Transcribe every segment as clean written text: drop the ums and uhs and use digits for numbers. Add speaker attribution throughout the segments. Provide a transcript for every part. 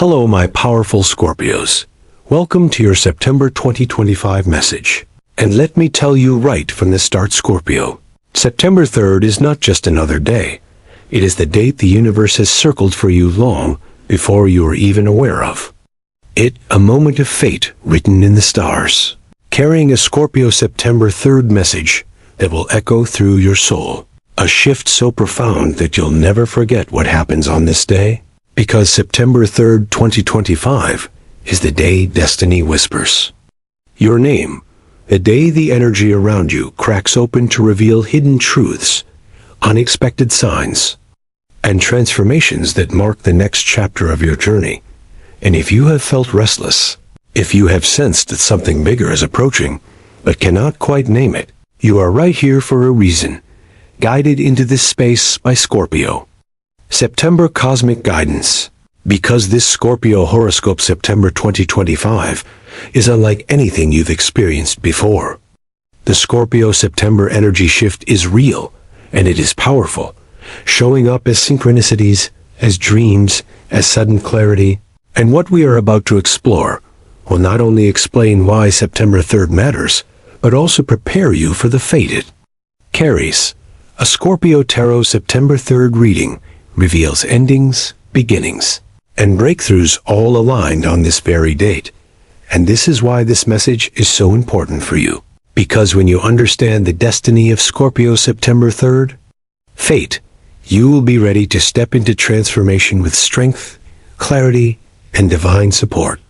Speaker 1: Hello, my powerful Scorpios. Welcome to your September 2025 message. And let me tell you right from the start, Scorpio. September 3rd is not just another day. It is the date the universe has circled for you long before you were even aware of. It, a moment of fate written in the stars, carrying a Scorpio September 3rd message that will echo through your soul. A shift so profound that you'll never forget what happens on this day. Because September 3rd, 2025 is the day destiny whispers your name, the day the energy around you cracks open to reveal hidden truths, unexpected signs, and transformations that mark the next chapter of your journey. And if you have felt restless, if you have sensed that something bigger is approaching, but cannot quite name it, you are right here for a reason, guided into this space by Scorpio. September Cosmic Guidance. Because this Scorpio horoscope September 2025 is unlike anything you've experienced before. The Scorpio September energy shift is real, and it is powerful, showing up as synchronicities, as dreams, as sudden clarity. And what we are about to explore will not only explain why September 3rd matters, but also prepare you for the fate it carries. A Scorpio Tarot September 3rd reading reveals endings, beginnings, and breakthroughs all aligned on this very date. And this is why this message is so important for you. Because when you understand the destiny of Scorpio September 3rd, fate, you will be ready to step into transformation with strength, clarity, and divine support.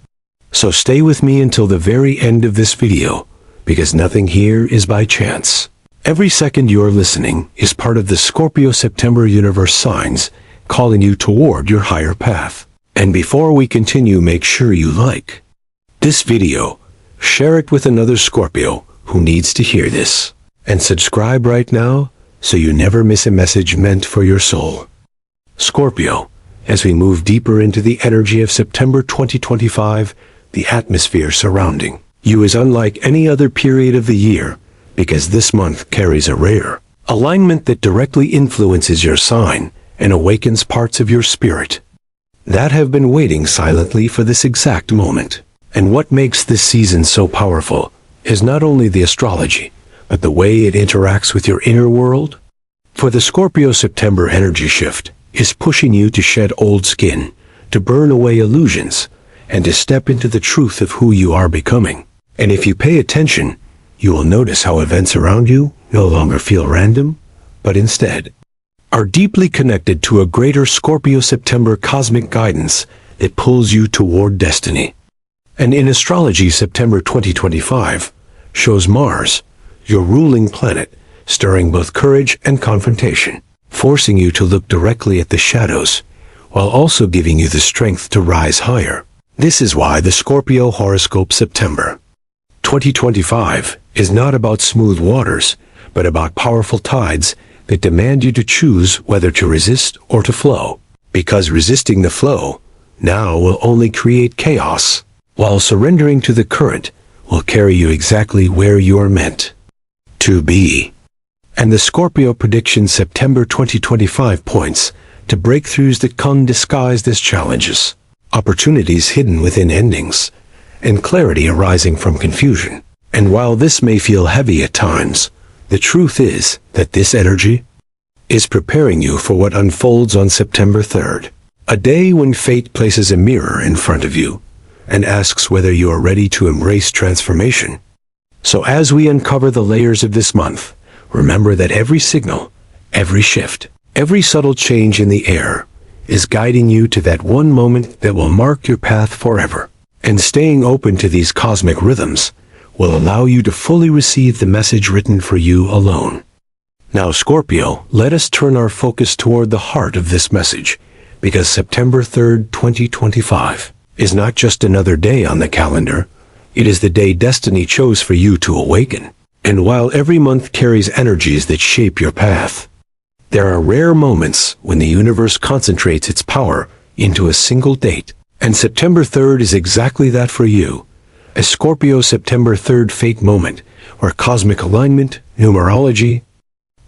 Speaker 1: So stay with me until the very end of this video, because nothing here is by chance. Every second you're listening is part of the Scorpio September universe signs calling you toward your higher path. And before we continue, make sure you like this video, share it with another Scorpio who needs to hear this, and subscribe right now so you never miss a message meant for your soul. Scorpio, as we move deeper into the energy of September 2025, the atmosphere surrounding you is unlike any other period of the year, because this month carries a rare alignment that directly influences your sign and awakens parts of your spirit that have been waiting silently for this exact moment. And what makes this season so powerful is not only the astrology, but the way it interacts with your inner world. For the Scorpio September energy shift is pushing you to shed old skin, to burn away illusions, and to step into the truth of who you are becoming. And if you pay attention, you will notice how events around you no longer feel random, but instead are deeply connected to a greater Scorpio September cosmic guidance that pulls you toward destiny. And in astrology, September 2025 shows Mars, your ruling planet, stirring both courage and confrontation, forcing you to look directly at the shadows, while also giving you the strength to rise higher. This is why the Scorpio horoscope September 2025 is not about smooth waters, but about powerful tides that demand you to choose whether to resist or to flow. Because resisting the flow now will only create chaos, while surrendering to the current will carry you exactly where you are meant to be. And the Scorpio prediction September 2025 points to breakthroughs that come disguised as challenges, opportunities hidden within endings, and clarity arising from confusion. And while this may feel heavy at times, the truth is that this energy is preparing you for what unfolds on September 3rd, a day when fate places a mirror in front of you and asks whether you are ready to embrace transformation. So as we uncover the layers of this month, remember that every signal, every shift, every subtle change in the air is guiding you to that one moment that will mark your path forever. And staying open to these cosmic rhythms will allow you to fully receive the message written for you alone. Now, Scorpio, let us turn our focus toward the heart of this message, because September 3rd, 2025 is not just another day on the calendar, it is the day destiny chose for you to awaken. And while every month carries energies that shape your path, there are rare moments when the universe concentrates its power into a single date. And September 3rd is exactly that for you, a Scorpio September 3rd fate moment where cosmic alignment, numerology,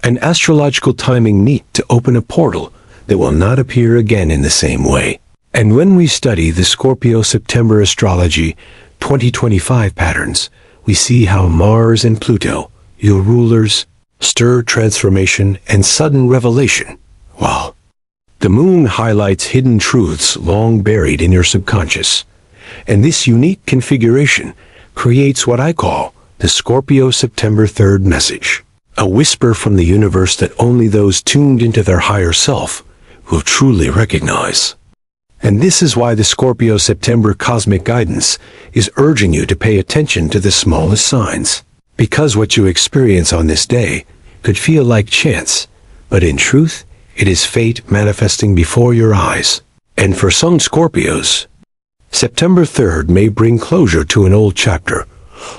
Speaker 1: and astrological timing meet to open a portal that will not appear again in the same way. And when we study the Scorpio September Astrology 2025 patterns, we see how Mars and Pluto, your rulers, stir transformation and sudden revelation. Wow. The moon highlights hidden truths long buried in your subconscious. And this unique configuration creates what I call the Scorpio September 3rd message. A whisper from the universe that only those tuned into their higher self will truly recognize. And this is why the Scorpio September cosmic guidance is urging you to pay attention to the smallest signs. Because what you experience on this day could feel like chance, but in truth, it is fate manifesting before your eyes. And for some Scorpios, September 3rd may bring closure to an old chapter,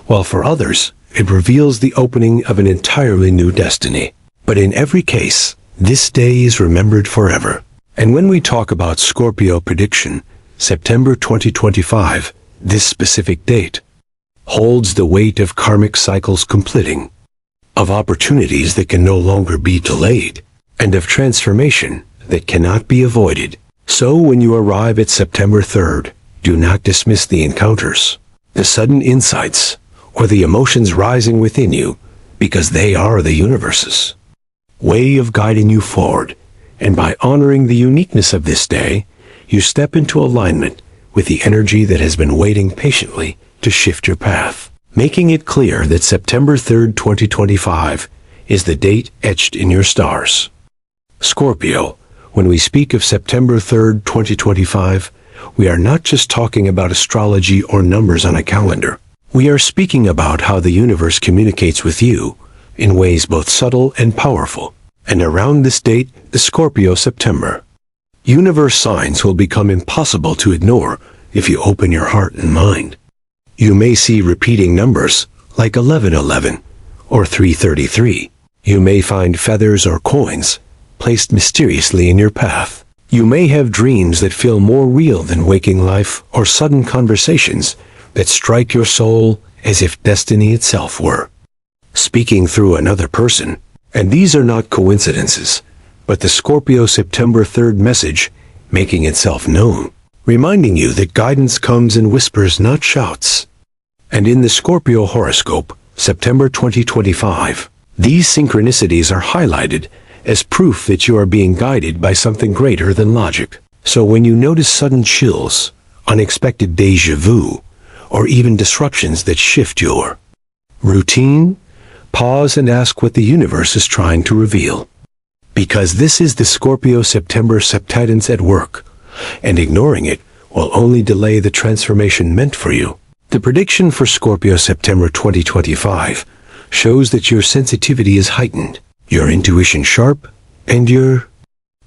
Speaker 1: while for others, it reveals the opening of an entirely new destiny. But in every case, this day is remembered forever. And when we talk about Scorpio prediction, September 2025, this specific date holds the weight of karmic cycles completing, of opportunities that can no longer be delayed, and of transformation that cannot be avoided. So when you arrive at September 3rd, do not dismiss the encounters, the sudden insights, or the emotions rising within you, because they are the universe's way of guiding you forward. And by honoring the uniqueness of this day, you step into alignment with the energy that has been waiting patiently to shift your path, making it clear that September 3rd, 2025 is the date etched in your stars. Scorpio, when we speak of September 3rd, 2025, we are not just talking about astrology or numbers on a calendar. We are speaking about how the universe communicates with you in ways both subtle and powerful. And around this date, the Scorpio September, universe signs will become impossible to ignore if you open your heart and mind. You may see repeating numbers like 1111 or 333. You may find feathers or coins placed mysteriously in your path. You may have dreams that feel more real than waking life, or sudden conversations that strike your soul as if destiny itself were speaking through another person. And these are not coincidences, but the Scorpio September 3rd message making itself known, reminding you that guidance comes in whispers, not shouts. And in the Scorpio horoscope, September 2025, these synchronicities are highlighted as proof that you are being guided by something greater than logic. So when you notice sudden chills, unexpected déjà vu, or even disruptions that shift your routine, pause and ask what the universe is trying to reveal. Because this is the Scorpio September subtitles at work, and ignoring it will only delay the transformation meant for you. The prediction for Scorpio September 2025 shows that your sensitivity is heightened, your intuition sharp, and your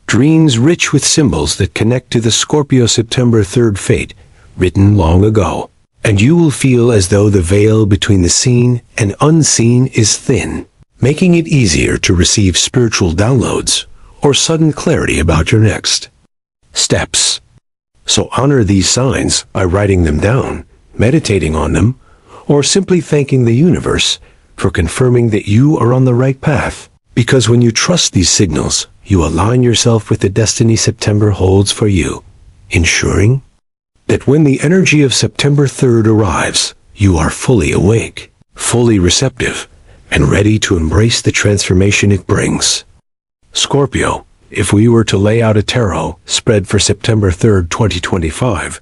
Speaker 1: dreams rich with symbols that connect to the Scorpio September 3rd fate written long ago. And you will feel as though the veil between the seen and unseen is thin, making it easier to receive spiritual downloads or sudden clarity about your next steps. So honor these signs by writing them down, meditating on them, or simply thanking the universe for confirming that you are on the right path. Because when you trust these signals, you align yourself with the destiny September holds for you, ensuring that when the energy of September 3rd arrives, you are fully awake, fully receptive, and ready to embrace the transformation it brings. Scorpio, if we were to lay out a tarot spread for September 3rd, 2025,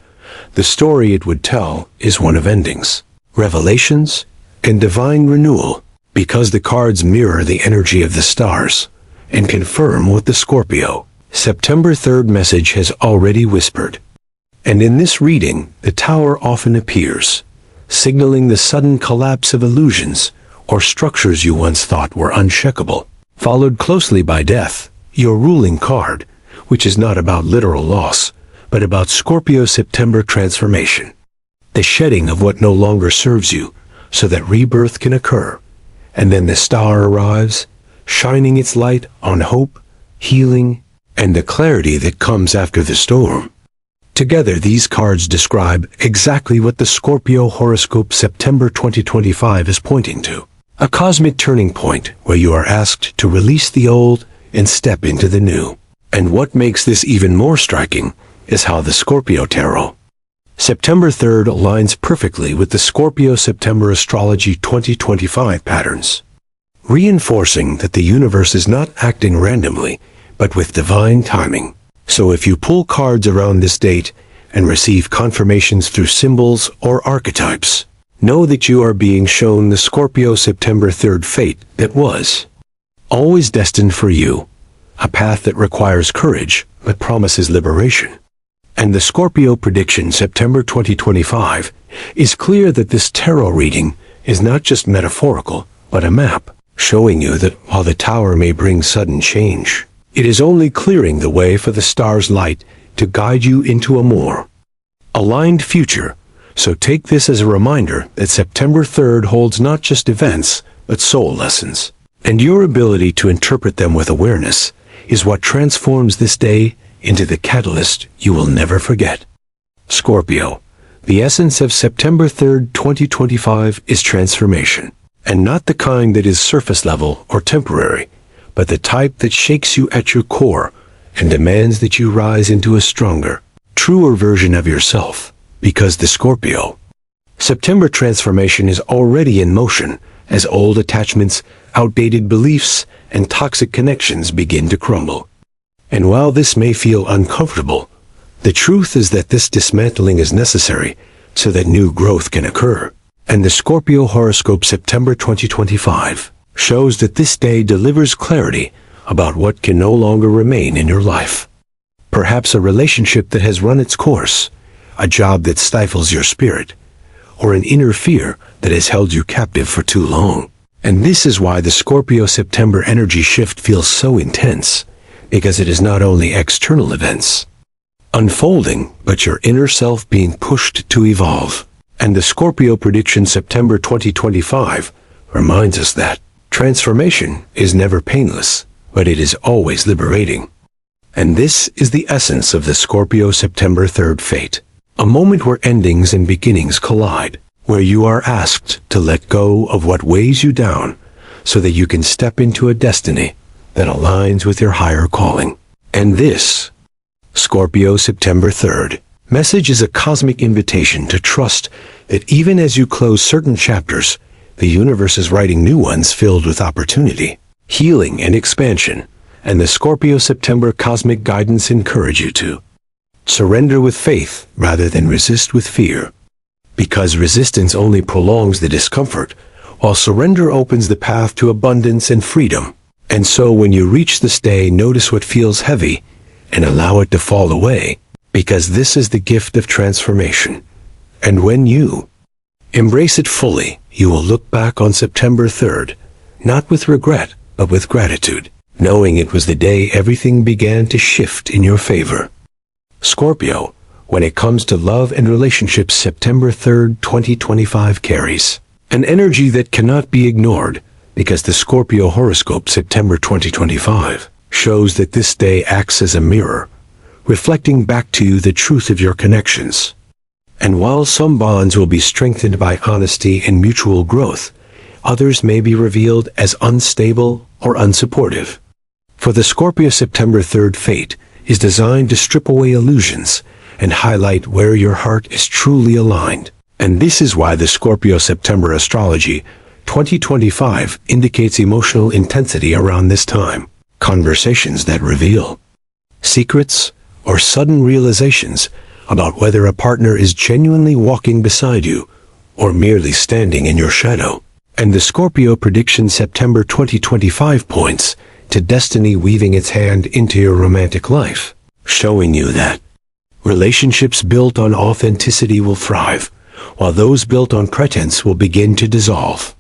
Speaker 1: the story it would tell is one of endings, revelations, and divine renewal, because the cards mirror the energy of the stars and confirm what the Scorpio September 3rd message has already whispered. And in this reading, the Tower often appears, signaling the sudden collapse of illusions or structures you once thought were unshakable, followed closely by Death, your ruling card, which is not about literal loss, but about Scorpio September transformation, the shedding of what no longer serves you, so that rebirth can occur. And then the star arrives, shining its light on hope, healing, and the clarity that comes after the storm. Together, these cards describe exactly what the Scorpio horoscope September 2025 is pointing to. A cosmic turning point where you are asked to release the old and step into the new. And what makes this even more striking is how the Scorpio Tarot. September 3rd aligns perfectly with the Scorpio September Astrology 2025 patterns, reinforcing that the universe is not acting randomly, but with divine timing. So if you pull cards around this date and receive confirmations through symbols or archetypes, know that you are being shown the Scorpio September 3rd fate that was always destined for you, a path that requires courage but promises liberation. And the Scorpio prediction September 2025 is clear that this tarot reading is not just metaphorical, but a map, showing you that while the tower may bring sudden change, it is only clearing the way for the star's light to guide you into a more aligned future. So take this as a reminder that September 3rd holds not just events, but soul lessons. And your ability to interpret them with awareness is what transforms this day into the catalyst you will never forget. Scorpio, the essence of September 3rd, 2025 is transformation, and not the kind that is surface level or temporary, but the type that shakes you at your core and demands that you rise into a stronger, truer version of yourself. Because the Scorpio September transformation is already in motion as old attachments, outdated beliefs, and toxic connections begin to crumble. And while this may feel uncomfortable, the truth is that this dismantling is necessary so that new growth can occur. And the Scorpio Horoscope September 2025 shows that this day delivers clarity about what can no longer remain in your life. Perhaps a relationship that has run its course, a job that stifles your spirit, or an inner fear that has held you captive for too long. And this is why the Scorpio September energy shift feels so intense, because it is not only external events unfolding, but your inner self being pushed to evolve. And the Scorpio prediction September 2025 reminds us that transformation is never painless, but it is always liberating. And this is the essence of the Scorpio September 3rd fate. A moment where endings and beginnings collide, where you are asked to let go of what weighs you down so that you can step into a destiny that aligns with your higher calling. And this Scorpio September 3rd message is a cosmic invitation to trust that even as you close certain chapters, the universe is writing new ones filled with opportunity, healing, and expansion. And the Scorpio September cosmic guidance encourage you to surrender with faith rather than resist with fear, because resistance only prolongs the discomfort, while surrender opens the path to abundance and freedom. And so when you reach this day, notice what feels heavy and allow it to fall away, because this is the gift of transformation. And when you embrace it fully, you will look back on September 3rd, not with regret, but with gratitude, knowing it was the day everything began to shift in your favor. Scorpio, when it comes to love and relationships, September 3rd, 2025 carries an energy that cannot be ignored, because the Scorpio Horoscope September 2025 shows that this day acts as a mirror, reflecting back to you the truth of your connections. And while some bonds will be strengthened by honesty and mutual growth, others may be revealed as unstable or unsupportive. For the Scorpio September 3rd fate is designed to strip away illusions and highlight where your heart is truly aligned. And this is why the Scorpio September Astrology 2025 indicates emotional intensity around this time. Conversations that reveal secrets or sudden realizations about whether a partner is genuinely walking beside you or merely standing in your shadow. And the Scorpio prediction September 2025 points to destiny weaving its hand into your romantic life, showing you that relationships built on authenticity will thrive, while those built on pretense will begin to dissolve.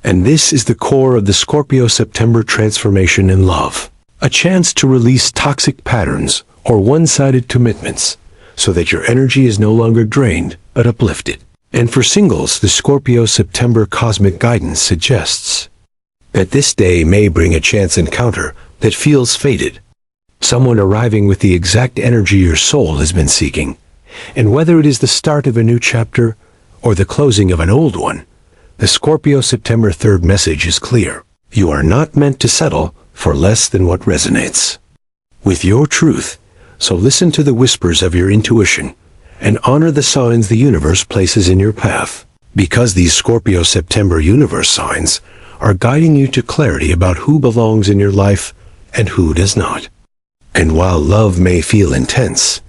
Speaker 1: And this is the core of the Scorpio September transformation in love, a chance to release toxic patterns or one-sided commitments, so that your energy is no longer drained but uplifted. And for singles, the Scorpio September cosmic guidance suggests that this day may bring a chance encounter that feels fated, someone arriving with the exact energy your soul has been seeking. And whether it is the start of a new chapter or the closing of an old one, the Scorpio September 3rd message is clear. You are not meant to settle for less than what resonates with your truth, So listen to the whispers of your intuition and honor the signs the universe places in your path. Because these Scorpio September universe signs are guiding you to clarity about who belongs in your life and who does not. And while love may feel intense,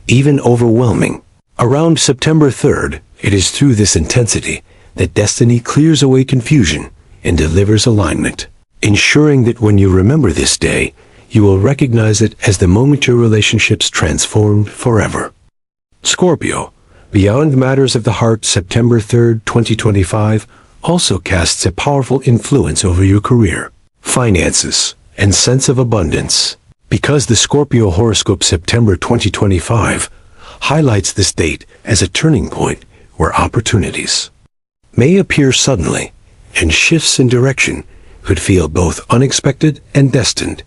Speaker 1: even overwhelming, around September 3rd, it is through this intensity that destiny clears away confusion and delivers alignment, ensuring that when you remember this day, you will recognize it as the moment your relationships transformed forever. Scorpio, beyond matters of the heart, September 3rd, 2025, also casts a powerful influence over your career, finances, and sense of abundance. Because the Scorpio horoscope September 2025 highlights this date as a turning point where opportunities may appear suddenly, and shifts in direction could feel both unexpected and destined.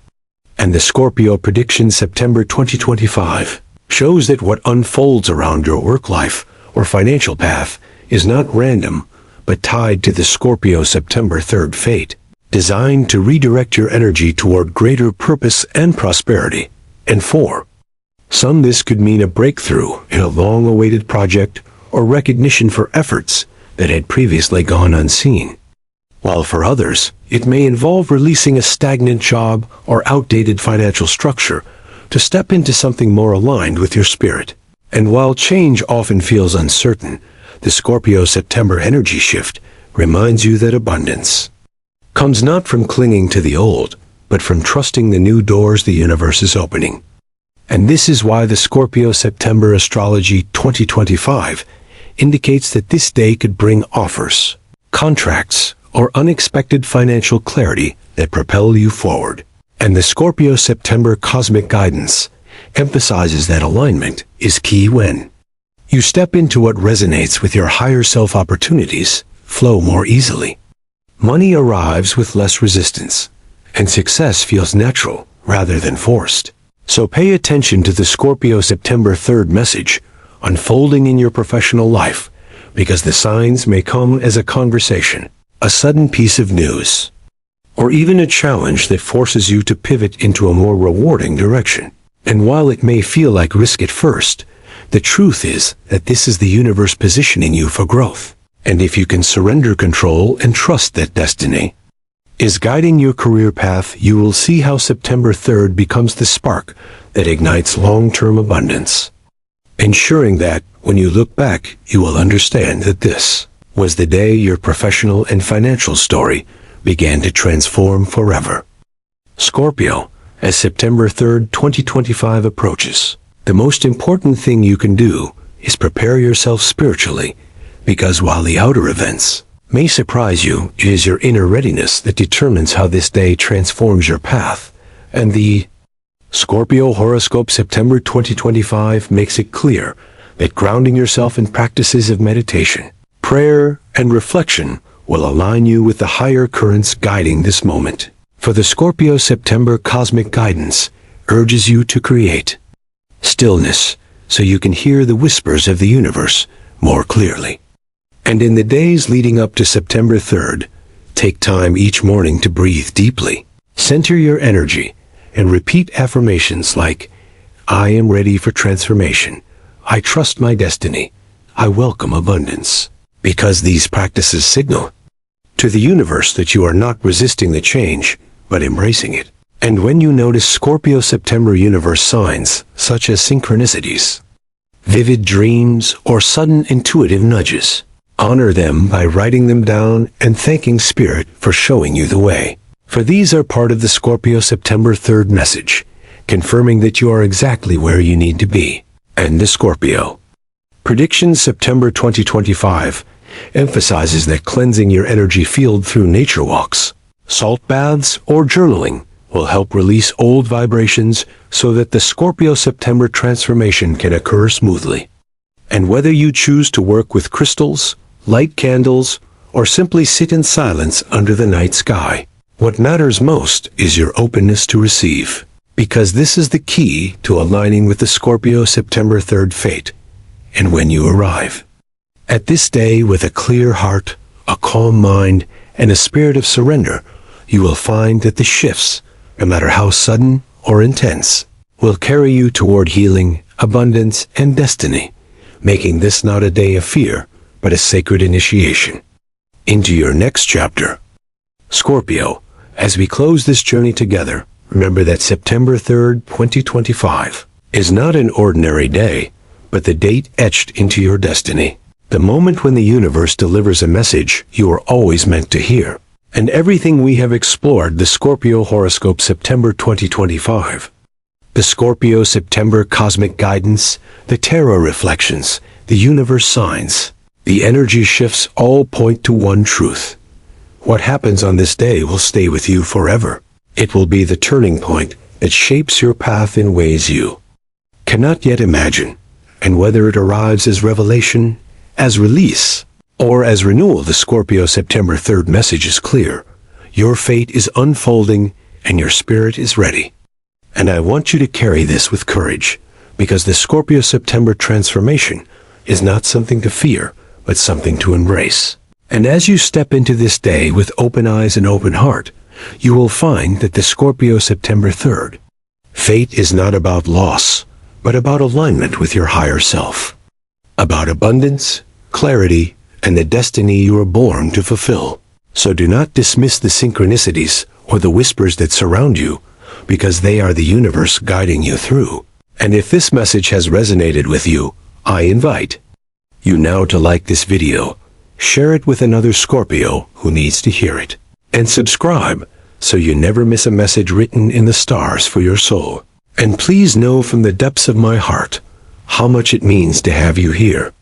Speaker 1: And the Scorpio prediction September 2025 shows that what unfolds around your work life or financial path is not random, but tied to the Scorpio September 3rd fate, designed to redirect your energy toward greater purpose and prosperity. And for some, this could mean a breakthrough in a long-awaited project or recognition for efforts that had previously gone unseen. While for others, it may involve releasing a stagnant job or outdated financial structure to step into something more aligned with your spirit. And while change often feels uncertain, the Scorpio September energy shift reminds you that abundance comes not from clinging to the old, but from trusting the new doors the universe is opening. And this is why the Scorpio September Astrology 2025 indicates that this day could bring offers, contracts, or unexpected financial clarity that propel you forward. And the Scorpio September cosmic guidance emphasizes that alignment is key. When you step into what resonates with your higher self, opportunities flow more easily. Money arrives with less resistance, and success feels natural rather than forced. So pay attention to the Scorpio September 3rd message unfolding in your professional life, because the signs may come as a conversation, a sudden piece of news, or even a challenge that forces you to pivot into a more rewarding direction. And while it may feel like risk at first, the truth is that this is the universe positioning you for growth. And if you can surrender control and trust that destiny is guiding your career path, you will see how September 3rd becomes the spark that ignites long-term abundance, ensuring that when you look back, you will understand that this was the day your professional and financial story began to transform forever. Scorpio, as September 3rd, 2025 approaches, the most important thing you can do is prepare yourself spiritually, because while the outer events may surprise you, it is your inner readiness that determines how this day transforms your path. And the Scorpio horoscope September 2025 makes it clear that grounding yourself in practices of meditation, prayer, and reflection will align you with the higher currents guiding this moment. For the Scorpio September cosmic guidance urges you to create stillness so you can hear the whispers of the universe more clearly. And in the days leading up to September 3rd, take time each morning to breathe deeply, center your energy, and repeat affirmations like, I am ready for transformation. I trust my destiny. I welcome abundance. Because these practices signal to the universe that you are not resisting the change, but embracing it. And when you notice Scorpio September universe signs, such as synchronicities, vivid dreams, or sudden intuitive nudges, honor them by writing them down and thanking Spirit for showing you the way. For these are part of the Scorpio September 3rd message, confirming that you are exactly where you need to be. And the Scorpio prediction September 2025 emphasizes that cleansing your energy field through nature walks, salt baths, or journaling will help release old vibrations so that the Scorpio September transformation can occur smoothly. And whether you choose to work with crystals, light candles, or simply sit in silence under the night sky, what matters most is your openness to receive, because this is the key to aligning with the Scorpio September 3rd fate. And when you arrive at this day with a clear heart, a calm mind, and a spirit of surrender, you will find that the shifts, no matter how sudden or intense, will carry you toward healing, abundance, and destiny, making this not a day of fear, but a sacred initiation into your next chapter. Scorpio, as we close this journey together, remember that September 3rd, 2025 is not an ordinary day, but the date etched into your destiny. The moment when the universe delivers a message you are always meant to hear. And everything we have explored, the Scorpio Horoscope September 2025. The Scorpio September cosmic guidance, the tarot reflections, the universe signs, the energy shifts all point to one truth. What happens on this day will stay with you forever. It will be the turning point that shapes your path in ways you cannot yet imagine. And whether it arrives as revelation, as release, or as renewal, the Scorpio September 3rd message is clear. Your fate is unfolding and your spirit is ready. And I want you to carry this with courage, because the Scorpio September transformation is not something to fear, but something to embrace. And as you step into this day with open eyes and open heart, you will find that the Scorpio September 3rd fate is not about loss, but about alignment with your higher self, about abundance, clarity, and the destiny you were born to fulfill. So do not dismiss the synchronicities or the whispers that surround you, because they are the universe guiding you through. And if this message has resonated with you, I invite you now to like this video, share it with another Scorpio who needs to hear it, and subscribe so you never miss a message written in the stars for your soul. And please know from the depths of my heart how much it means to have you here.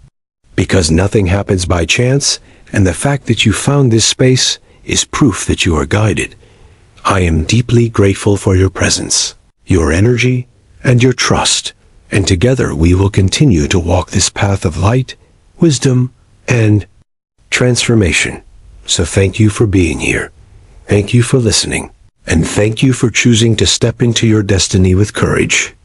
Speaker 1: Because nothing happens by chance, and the fact that you found this space is proof that you are guided. I am deeply grateful for your presence, your energy, and your trust, and together we will continue to walk this path of light, wisdom, and transformation. So thank you for being here. Thank you for listening, and thank you for choosing to step into your destiny with courage.